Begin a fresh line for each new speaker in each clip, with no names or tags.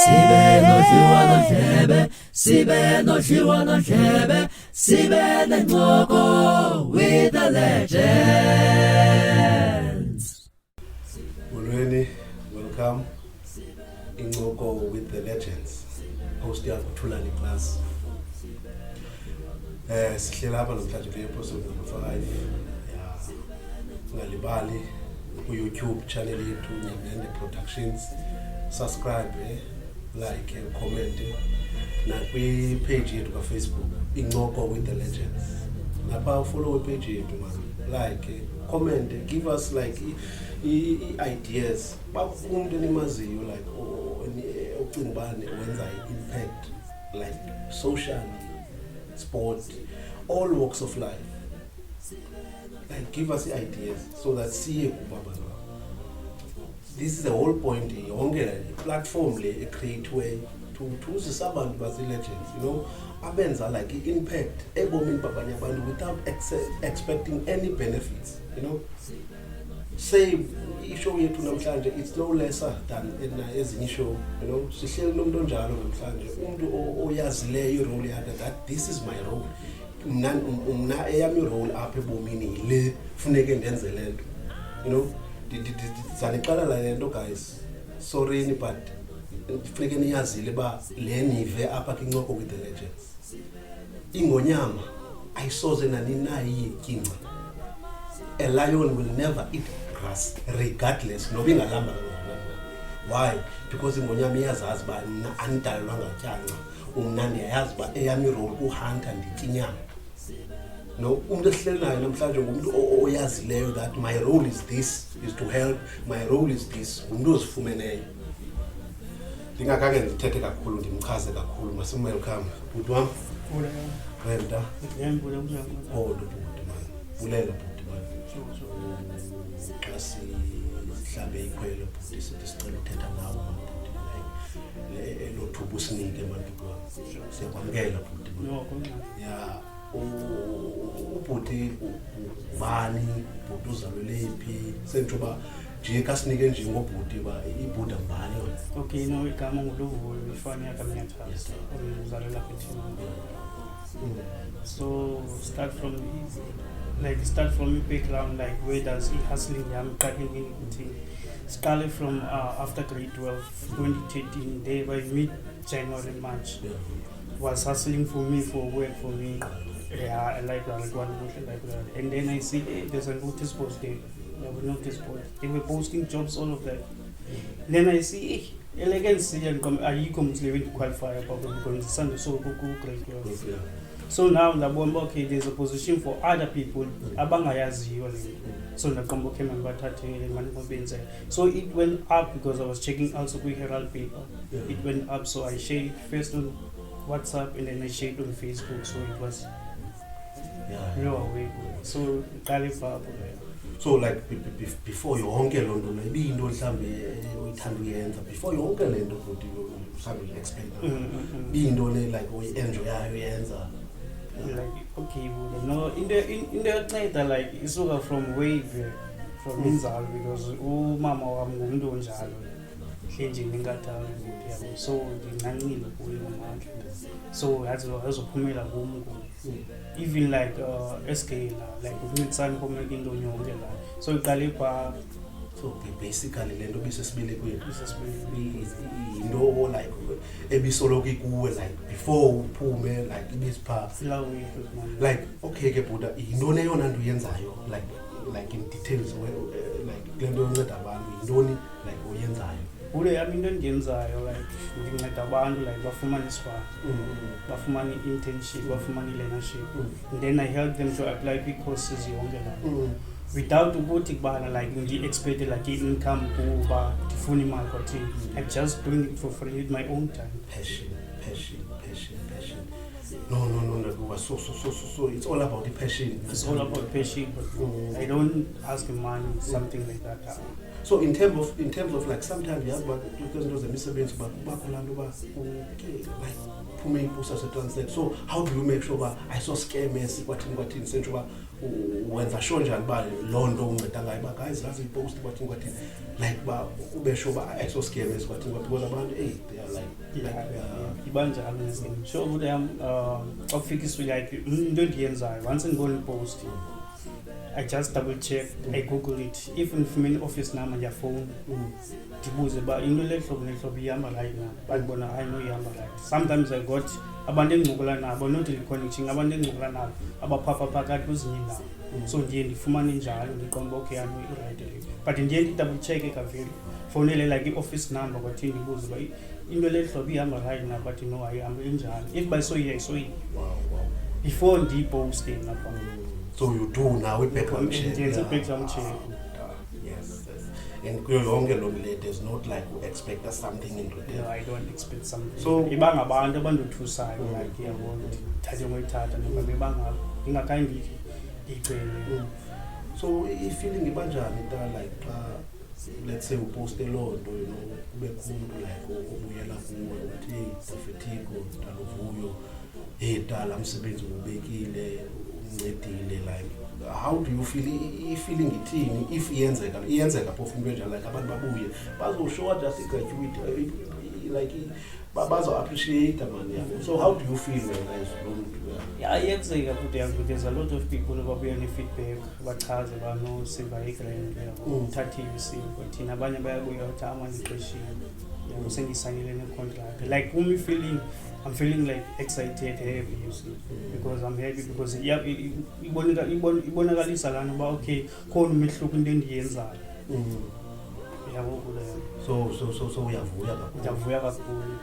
Sibe no shiwa no shebe, sibe no shiwa no shebe, sibe ne Incoko with the legends.
Ulweni, welcome. Incoko with the legends. Host yakho Thulani class. Sihlela lapha namhlanje kule episode number 5. Yeah. Ungalibali ku YouTube channel yethu Nyamende Productions. Subscribe, like, comment na kwi page yethu ka Facebook Incoko with the legends. Napha follow page yethu man. Like, comment, give us like ideas. Bakumuntu nimaziyo like ucingibane wenza impact like social, sport, all walks of life. Like give us ideas so that siye kubaba. This is the whole point. Yonke platform le create way to abantu basi legends, you know, abenza like impact ebomini babanye abantu without expecting any benefits, you know. Say ishow yethu namhlanje it's no lesser than ezinye show, you know. Sihleli nomuntu onjalo namhlanje, umuntu oyazileyo role yakhe that this is my role. Mna eyami role apha ebomini le funeke ndenze lento, you know. Zaniqala la lento guys, sorry but funeke niyazile ba le nive apha kwiNcoko with the legends. Ingonyama ayisoze nanina yikinca. A lion will never eat grass regardless noba ingalamba kangakanani. Why? Because ingonyama iyazazi ba mina anidalelwa ngatyanca, umna ndiyayazi ba eyami role kuhunter nditinyama. No, umuntu ehleli naye namhlanje ngumuntu oyazileyo that my role is this, is to help, my role is this, umuntu ozifumeneyo. Ndingakake ndithethe kakhulu ndimchaze kakhulu, welcome bhuti wam. Wenda kodwa bhuti man, bulela bhuti man. Xa sihlambe ikhwelo bhuti sithi sicela uthetha nawe man bhuti, like lo thuba usinike man bhuti wam, siyakwamkela bhuti man. Yeah. Ubhuti ubani, bhuti uzalwele phi, senjoba nje kasinike nje ngobhuti ba ibhuda mbani wena.
Okay, no, igama nguLuvuyo Myathaza, uzalwela eThekwini. So start from background, like where does hustling yami qale ukuthi start from after grade 12 2013 there by mid January and March. Was hustling for work for me. Yeah, I like that one, and then I see there's a notice post there. They were posting jobs, all of that. Then I see elegance and you come to qualify because Sunday so great. So now the bomb, okay, there's a position for other people. So the combo came and so it went up because I was checking also with Herald paper. It went up, so I shared first on WhatsApp and then I shared on Facebook. So it was so
so like before you honke lonto maybe into mhlambe uyithanda uyenza before you honke lento futhi mhlambe expect into le like uyenjoy yayo yenza
like okay no in the center like isuka from way from inzalo because umama wami ngumuntu onjalo nje ngingathanda ukuthi so ngincancile kuyo manje so azophumela kumu even like scale like uncane komeke into yonke la so iqale pha
so basically lento bisesibile kwethu into like ebisoloko ikuwe like before uphume like ibisipha like okay ke buda intoni eyona nto uyenzayo like in details like lento yonceda abantu intoni like uyenzayo
ule yami into endiyenzayo like nginceda abantu like bafumane isifana bafumane internship bafumane learnership and then I help them to apply courses yonke la without ukuthi kubana like ngi-expect like income kuba ndifuna imali kwathi I just doing it for free with my own time.
Passion. no, like we were so. It's all about the passion.
It's all about passion, but I don't ask money, something like that.
So in terms of like sometimes yes, but because those misebenzi but okay, like phume iposa se translate. So how do you make sure that I saw scam kwathini senze uba wenza sure njani ba lo nto unceda ngayo ba guys lazi ipost kwathini like ba ube sure ba I saw scam kwathini because abantu they are like
ibanjalo ngezinto sure ukuthi akufikiswe like into endiyenzayo once ngibona ipost I just double check, I Google it. Even from an office number, your phone, dibuze ba into lehlobo ihamba right now. But bona I know ihamba right. Sometimes I got abantu engqokola nabo not connecting abantu engqokola nabo abaphapha phakathi kwezinye indawo. So ndiye ndifumane njalo ndiqonda okay I know it right. But ndiye double check ekaveli. Fonele like i-office number kwathi ndibuze ba into lehlobo ihamba right now but no ayihamba enjalo. If by so I saw it.
Wow.
Before ndi-posting lapha.
So you do now with background check.
Yes, background check.
Yes. And there's not like we expect something into there.
No, I don't expect something.
So
ibanga abantu abandothusayo like yabona thathe ngoyithatha noma bebanga ingakhange icele.
So i-feeling ibanjani ta like let's say uposte lo nto kube khulu like ubuyela kuwe uthi Sefetiko Luvuyo dala umsebenzi ubekile uncedile like how do you feel i-feeling ithini if iyenzeka phofu into enjalo like abantu babuye bazoshowa just i-graduate like bazo appreciate man yabo. So how do you feel when guys
iyenzeka futhi yazi there's a lot of people ababuya ne-feedback bachaze bano siva igrand yabo uthathile isivo thina abanye bayabuya uthi amandixeshile yabo sengisayinile ne-contract like I'm feeling like excited, happy, you see, because I'm happy because ibonakalisa lana ba okay khona umehluko into endiyenzayo. Yabo kuleyo.
So uyavuya kakhulu.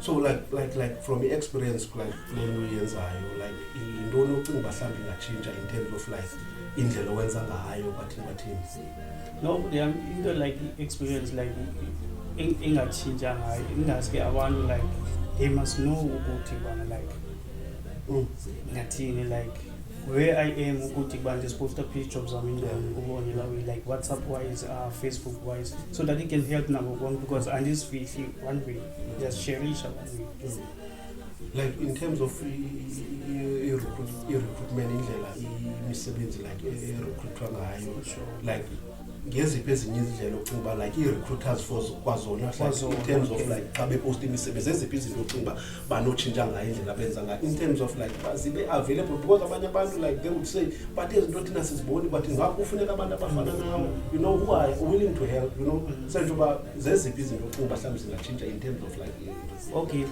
So like from the experience like lelo yenzayo like intoni ocinga mhlawumbe ingatshintsha in terms of like indlela owenza ngayo bathini.
No, into like experience like ingatshintsha ngayo ingaske abantu like they must know ukuthi bana like ngathini like where I am ukuthi bana just post a picture of some ubone la like WhatsApp wise Facebook wise so that it can help number one because and this feel one way just share each other
like in terms of recruitment indlela imisebenzi like recruitwa ngayo like ngeziphi ezinye izindlela ocinga like i-recruiters for kwazona in terms of like xa bepost imisebenzi eziphi izinto ocinga banotshintsha ngayo indlela benza ngayo in terms of like bazibe available because abanye abantu like they would say but izinto thina siziboni but ngakho kufuneka abantu abafana nawe you know who are willing to help you know senje uba zeziphi izinto ocinga mhlawumbe zingatshintsha in terms of like
okay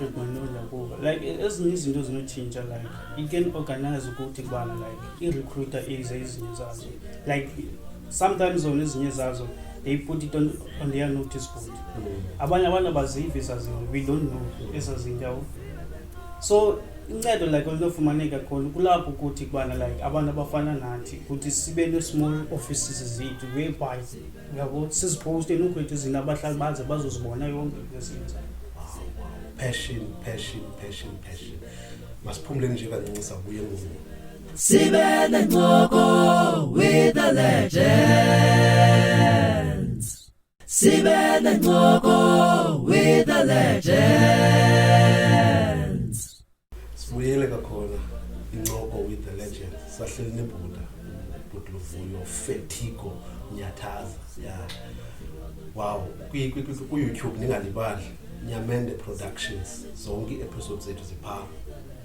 like ezinye izinto zinotshintsha like you can organize ukuthi kubana like i-recruiter izinto zazo like sometimes on ezinye zazo they put it on their notice board. Abanye abantu abazivi esazinto we don't know esazinto. So incedo like olunofumaneka khona kulapho ukuthi kubana like abantu abafana nathi ukuthi sibe ne small offices zethu whereby yabo siziposte nokuthi izinto abahlali baze bazozibona yonke lezinto.
Passion. Masiphumule nje kancinci sabuye ngoku.
Sibe Incoko with the legends. Sibe Incoko with the legends.
Sibuyele kakhona Incoko with the legends. Sahleli nebuda Luvuyo Fetiko Myathaza. Yeah. Wow. Ku YouTube ningalibali Nyamende Productions. Zonke episodes zethu zipha.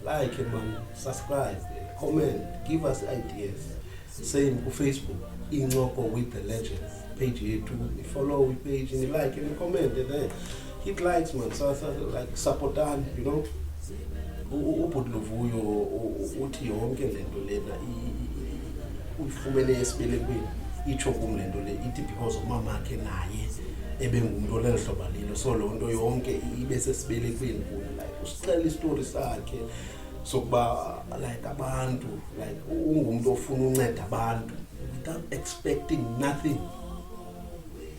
Like man, subscribe. Comment, give us ideas. Same on Facebook, Incoko with the legends. Page here too. Follow we page and like and comment and then hit likes man. So like support on, you know. Uput Luvuyo uthi yonke lento lena uyifumene esibelekweni icho kumlento le ithi because umama akhe naye ebengumuntu lelihlobalilo so lonto yonke ibe sesibelekweni kuyo like usicela istory sakhe sokuba like abantu like ungumuntu ofuna unceda abantu without expecting nothing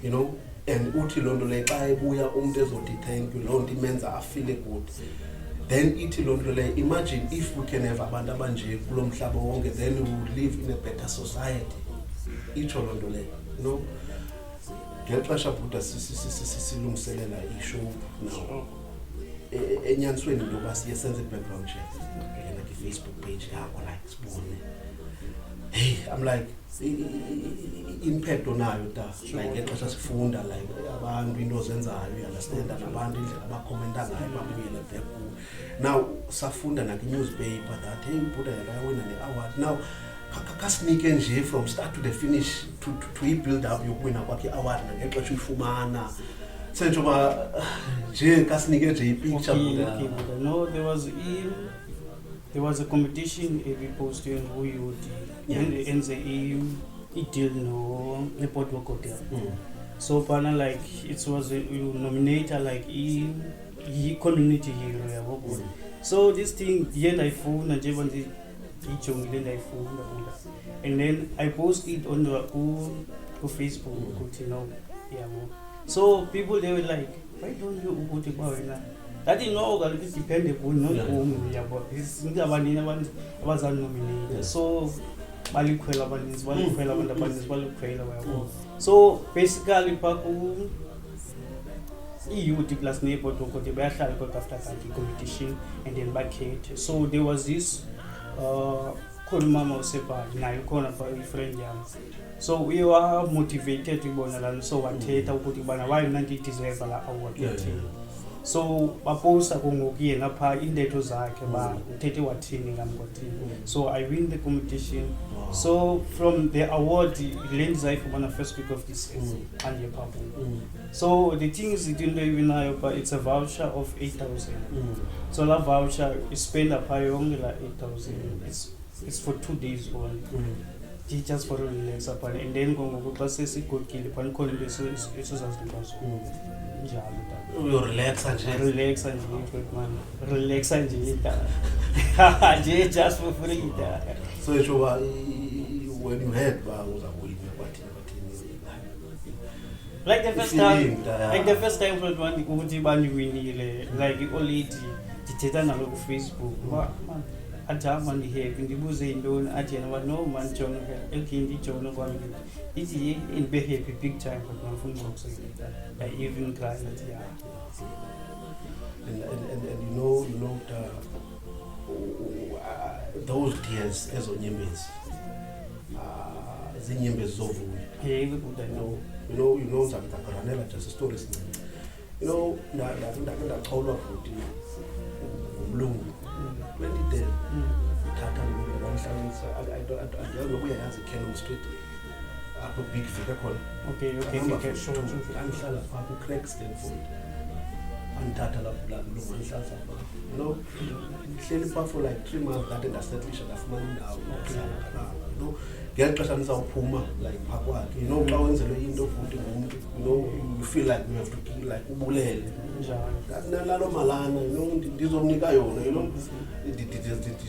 you know and uthi lonto le xa ebuya umuntu ezothi thank you lonto imenza afile good then ithi loo nto leyo, imagine if we can have abantu abanje kulo mhlaba wonke, then we would live in a better society. Itsho loo nto leyo, you know. Ngeli xesha bhuda silungiselela ishow now, enyanisweni into yoba siye senze i-background check, ngena kwi-Facebook page yakho like sibone. Hey, I'm like, impact onayo ta, like ngexesha sifunda like abantu into zenzayo, understand nabantu indlela abakhomenta ngayo babuyele back ku. Now safunda newspaper that hey Buddha yakawina ne-award. Now kasinike nje from start to the finish to build up yokuwina kwakhe i-award ngexesha uyifumana. Senjoba nje kasinike nje i-picture Buddha.
No, there was a competition Ep5 Luvuyo and NZE deal no report work hotel. So pana like it was you nominator like e community hero yabo. So this thing the end I phone and nje ijongile I phone and then I post it on the Facebook, you know. Yeah. So people they were like, why don't you ukuthi bawena? That is no dependable, no yabo. This ngabanini abantu abazanominate. So balikhwela abaninzi balikhwela abantu abaninzi balikhwela yabo. So basically paku youth plus neighbor to bayahlala after the competition and then bakhethe. So there was this mama usepa nayo khona for a friend yami. So we were motivated to ibona la, so wathetha ukuthi bana why nanti deserve la award. So baposta kungokuyena pha indetho zakhe ba uthethe wathini ngamgothini. So I win the competition. Wow. So from the award Lenz ayifumana first week of this and your papa. So the thing is it didn't even know, but it's a voucher of 8,000. So that voucher you spend a pay only like 8,000. It's for 2 days only. Just for relax upon and then go classes good kill upon calling this is
you relax and
relax and relax and just for free.
So it's over when you heard was a week,
like the first time for one win like you only dictator na Facebook. Ajama ni heavy ndibuze indoni athi na no man John ekindi John kwami ithi in be happy big time but ngifuna ukukusebenzisa I even cry at yeah.
And you know those tears ezonyembezi zinyembezi zovuyo.
Hey good I know.
You know ngizakutakaranela just a story sincinci. You know ndaqolwa futhi umlungu 2010 thatha ngomhlanganisa I don't uyayazi Cannon Street apho big figure khona.
Okay sure
angihlala pha ku Craig Stanford andithatha lapho lo manhlaza pha you know hleli pha for like 3 months that ndasetlisha ndafumana indawo yokuhlala you know ngexesha nisawuphuma like pha kwakhe you know xa wenzelwe into futhi ngumuntu you know you feel like you have to give like ubulele njalo nalo malana you know ndizomnika yona you know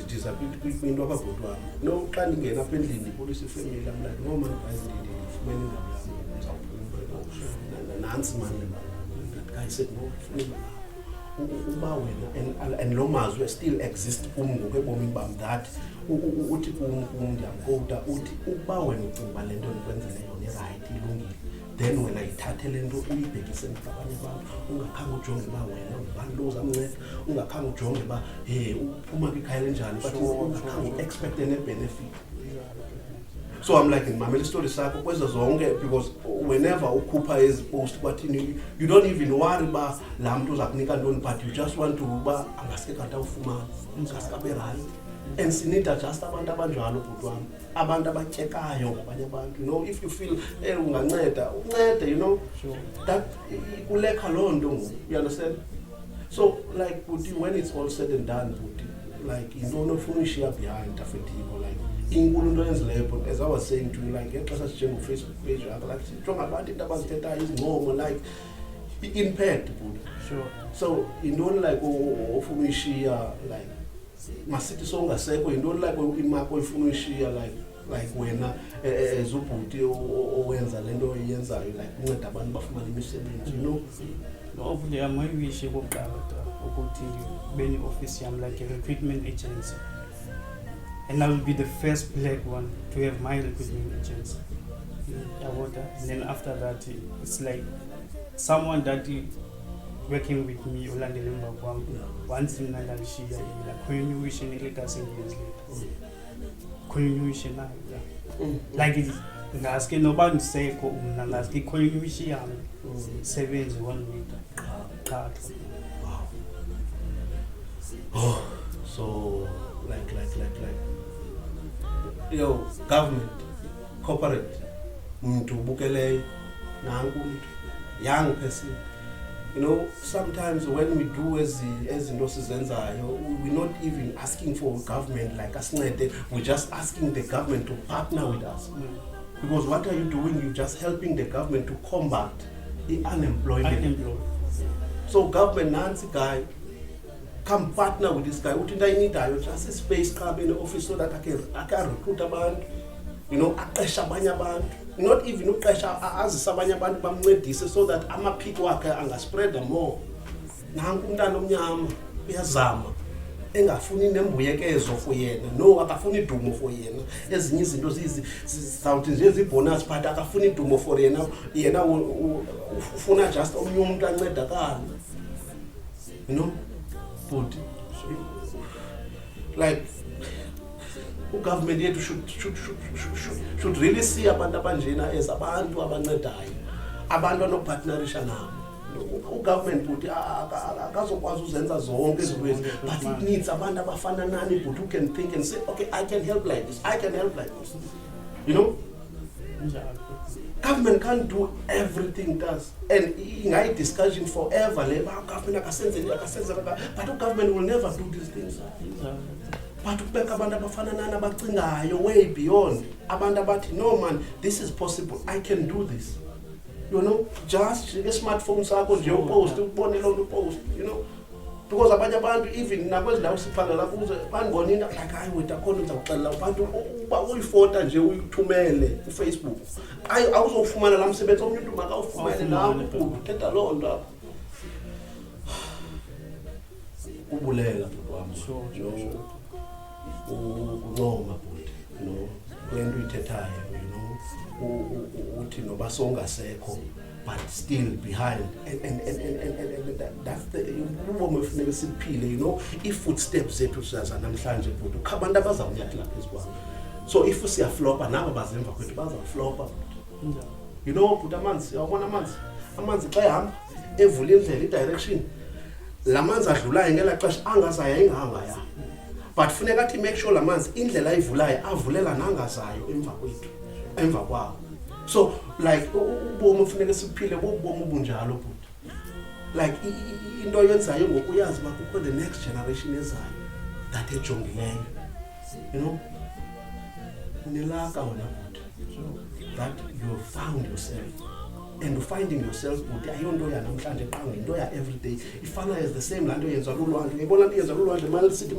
ndizaphinda ababhodwa no xa ndingena apha endlini ipolice family I'm like no man guys ndifumene indawo yami ngizawuphuma nansi man that guy said no funeka uba wena and lo mazwi still exist ngoku ebomini bam that uthi ndiyamkota uthi uba wena ucinga uba le nto ndikwenzele yona irayithi ilungile then wena yithathe le nto uyibhekise abanye abantu ungakhange ujonge uba wena ngubani lo uzamnceda ungakhange ujonge uba uphuma kwikhaya lenjani but ungakhange u-expecte ne-benefit. So I'm like ngimamela istori sakho kwezo zonke because whenever ukhupha ezi-post kwathini you don't even worry uba laa mntu uza kunika ntoni but you just want to uba angaske kanti awufumane ungaske abe right. And sinida just abantu abanjalo bhuti wami abantu abatyekayo ngabanye abantu you know if you feel unganceda uncede you know
sure
that kulekha loo nto ngoku you understand. So like bhuti when it's all said and done bhuti like yintoni ofuna uyishiya behind afetiko like inkulu into yenzileyo but as I was saying to you like ngexesha sinjengo-Facebook page yakho like sijonga abantu into abazithethayo izincomo like i-impact bhuti
sure.
So yintoni like ofuna uyishiya like masithi songasekho yintoni like imako ifuna uyishiya like wena ezubhuti owenza lento oyenzayo like unceda abantu bafumana imisebenzi, you know.
Hopefully I'm going to wish you office like a recruitment agency, and I will be the first black one to have my recruitment agency. And then after that, it's like someone that working with me ulandele emva kwami once mina ngalishiya la continuation legacy years later continuation like ngaske noba ndisekho mina ngaske continuation yami sebenze 1 week qha.
Oh, so like yo government corporate muntu bukeleyo nanku young person, you know, sometimes when we do as into sizenzayo, we're not even asking for government like asincede, we're just asking the government to partner with us. Because what are you doing? You're just helping the government to combat the unemployment. So government Nancy guy, come partner with this guy. What I need, just a space, come in the office so that I can recruit a band. You know, not even as abanye abantu bamncedise so that amaphiko wakhe angaspread more. Nanku umntana omnyama uyazama engafuni nembuyekezo for yena, no akafuni idumo for yena, ezinye izinto sizawuthi nje ezibonus but akafuni idumo for yena ufuna just omnye umuntu ancedakala, you know. But like government yethu should really see abantu abanjena as abantu abancedayo, abantu anopartnerisha nabo. Government but akazokwazi uzenza zonke izinto, but it needs abantu abafana nani but who can think and say, okay, I can help like this, I can help like this, you know. Government can't do everything does, and in discussion forever government but government will never do these things. But ubeka abantu abafana nani abacingayo way beyond abantu abathi no man, this is possible, I can do this, you know. Just a smartphone sakho nje upost ubone lo post, you know, because abanye abantu even nakwezi ndawo siphangela kuze banibona into like hayi wethu akhona uzawuxelela abantu uba uyifota nje uyithumele ku Facebook awuzofumana la msebenzi omnye umuntu makawufumane nawe uthetha loo nto kubulela wami uncoma bhuti, you know, lento uyithethayo, you know, uthi noba songasekho but still behind, and that's the ubomi kufuneka siphile, you know. I-footsteps zethu siyaza namhlanje bhuti abantu abazawunyathela phezu kwabo, so if siyaflopa nabo bazemva kwethu bazawuflopa, you know. Bhuti amanzi, uyabona amanzi xa ehamba evula indlela i-direction, la manzi adlulayo ngela xesha angazaya ingahangaya, but funeka athi make sure la manzi indlela ayivulayo avulela nangazayo emva kwawo. So like ubomi kufuneka siphile bobomi obunjalo bhuti, like into yenzayo ngokuyazi uba kukho the next generation ezayo that ejongileyo, you know. Unelaka wena bhuti that you have found yourself, and finding yourself bhuti ayonto yanamhlanje qha ngento ya everyday. Ifana as the same lanto yenziwa lulwandle, uyibona nto yenziwa lulwandle Mile City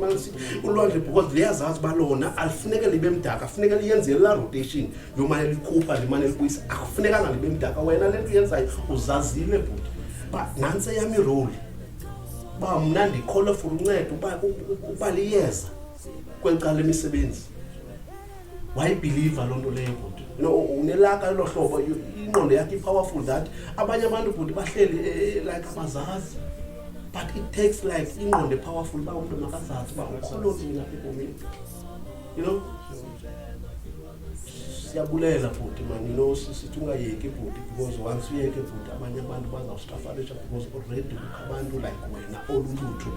ulwandle, because liyazazi uba lona alifuneka libe mdaka, afuneka liyenzele la rotation yomane likhupha limane libuyisa, akufunekanga libe mdaka. Wena le nto yenzayo uzazile bhuti, but nantse yami role uba mna ndikhole for uncedo uba liyeza kweli cala lemisebenzi. Why believe loo nto leyo bhuti? You know, unelaka elo hlobo, ingqondo yakhe powerful that abanye abantu bhuti bahleli like abazazi, but it takes like ingqondo powerful uba umntu makazazi uba ukholoni lapha ebomini, you know. Siyabulela bhuti man, you know, sithi ungayeki bhuti, because once uyeke bhuti abanye abantu bazawustrafarisha, because already abantu like wena olulutho,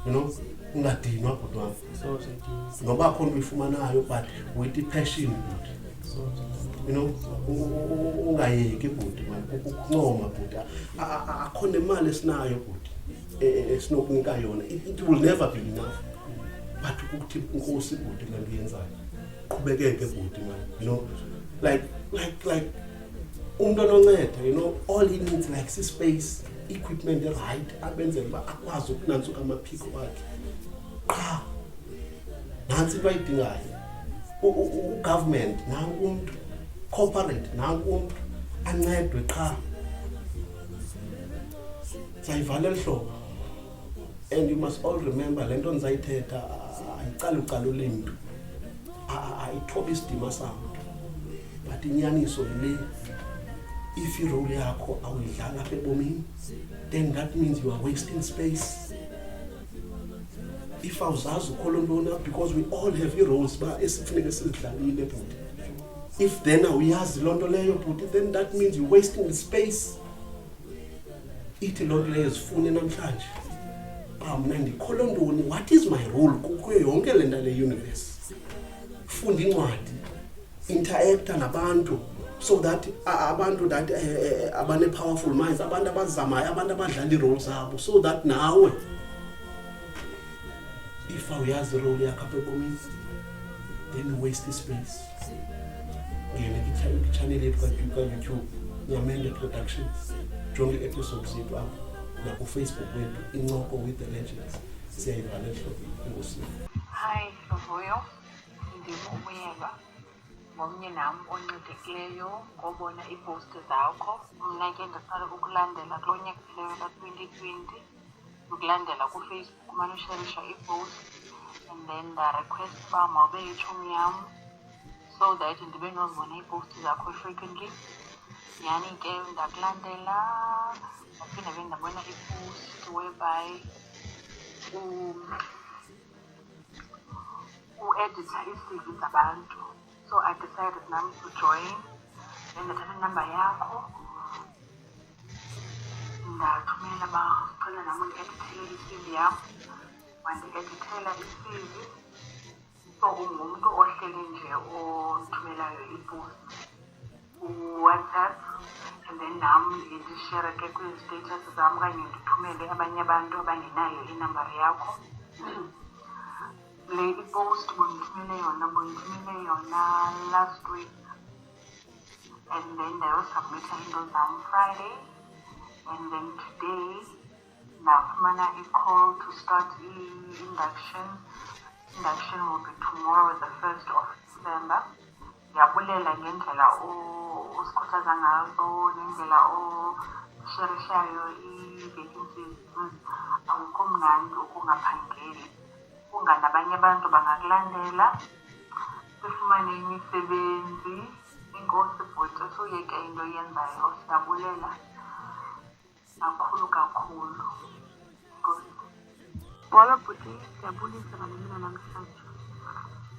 you know. Ungadinwa bhuti wami, ngoba khona uyifumanayo but with passion bhuti, you know. Ungayeki bhuti man, ukuncoma bhuti, akhona imali esinayo bhuti esinokunika yona, it will never be enough, but ukuthi inkosi bhuti le nto yenzayo qhubekeke bhuti man, you know. Like umuntu ononceda, you know, all he needs like space, equipment right, abenzele uba akwazi ukunantsuka amaphiko wakhe qha. Nansi into ayidingayo Government nangu umuntu, corporate nangu umuntu ancedwe qha. Sayivala elhlobo. And you must all remember lento nizayithetha ayiqali uqala ulimtu. Ayithoba isidima sawo. But inyaniso le, if irole yakho awuyidlala apha ebomini, then that means you are wasting space. If awuzazi ukholo ntona, because we all have roles ba esifuneka sizidlalile bhuti. If then awuyazi loo nto leyo bhuti, then that means you're wasting the space. Ithi loo nto leyo zifune namhlanje. Mna ndikholo ntoni, what is my role kuyo yonke le nto le universe? Funda incwadi, interacta nabantu, so that abantu that abane powerful minds, abantu abazamayo, abantu abadlala ii-roles zabo, so that nawe if awuyazi role yakho apha ebomini, then you waste space. Ngena kwi-channel yethu ka-YouTube Nyamende Productions, jonge ii-episodes zethu apho naku-Facebook wethu Incoko with the Legends. Siyayivala ehlobo. Enkosi.
Hi Luvuyo, ndingumyeba ngomnye nam oncedekileyo ngobona iipost zakho. Mna ke ndiqala ukulandela kulo nyaka uphelileyo ka-2020, ukulandela kuFacebook umane usherisha iipost, and then ndarequest uba mawube yitshomi yam so that ndibe nozibona iipost zakho frequently. Yani ke ndakulandela, ndaphinde ke ndabona ipost whereby u-editha ii-CV zabantu. So I decided now to join. Then ndathatha inamba yakho, ndathumela uba cela nam undiedithele i-CV yam, wandiedithela i-CV. So ungumntu ohlele nje ondithumelayo ipost ku-WhatsApp, and then nam ndiye ndishere ke kwi-status zam okanye ndithumele abanye abantu abangenayo inamba yakho. Le ipost bondithumele yona last week, and then ndayosubmitha into zam Friday, and then today ndafumana i-call to start i-induction. Induction will be tomorrow, the 1st of December. Ndiyabulela ngendlela usikhuthaza ngazo, ngendlela osherishayo ii-vacancies. Awukho mnandi ukungaphangeli. Nabanye abantu bangakulandela, sifumane imisebenzi. Inkosi bhuti, usuyeke into oyenzayo, siyabulela kakhulu. Inkosi. Molo bhuti, siyabulisa ngamina namhlanje.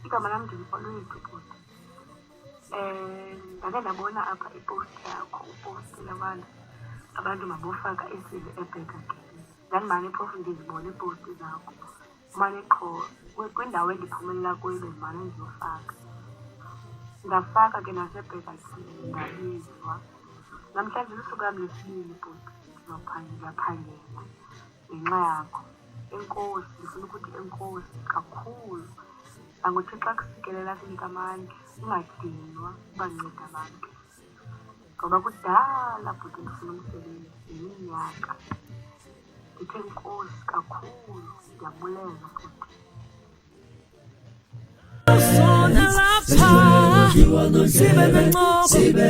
Igama lam ndingifolowethu bhuti. Ndake ndabona apha ipost yakho, upostile abantu mabofaka ii-CV ebheka ke. Ndandimane phofu ndizibona iipost zakho. Mane qho kwindawo endiphumelela kuyo ndimane ndiyofaka. Ndafaka ke nasebheka ndabizwa. Namhlanje lusuku lam lesibini bhuti, ndiyaphangela ngenxa yakho. Enkosi, ndifuna ukuthi enkosi kakhulu. Anguthixo akusikelela sinika amandla, ungadinwa ubanceda abantu. Ngoba kudala bhuti ndifuna umsebenzi yiminyaka. Ndithe enkosi kakhulu, ndiyabulela bhuti.
Sibe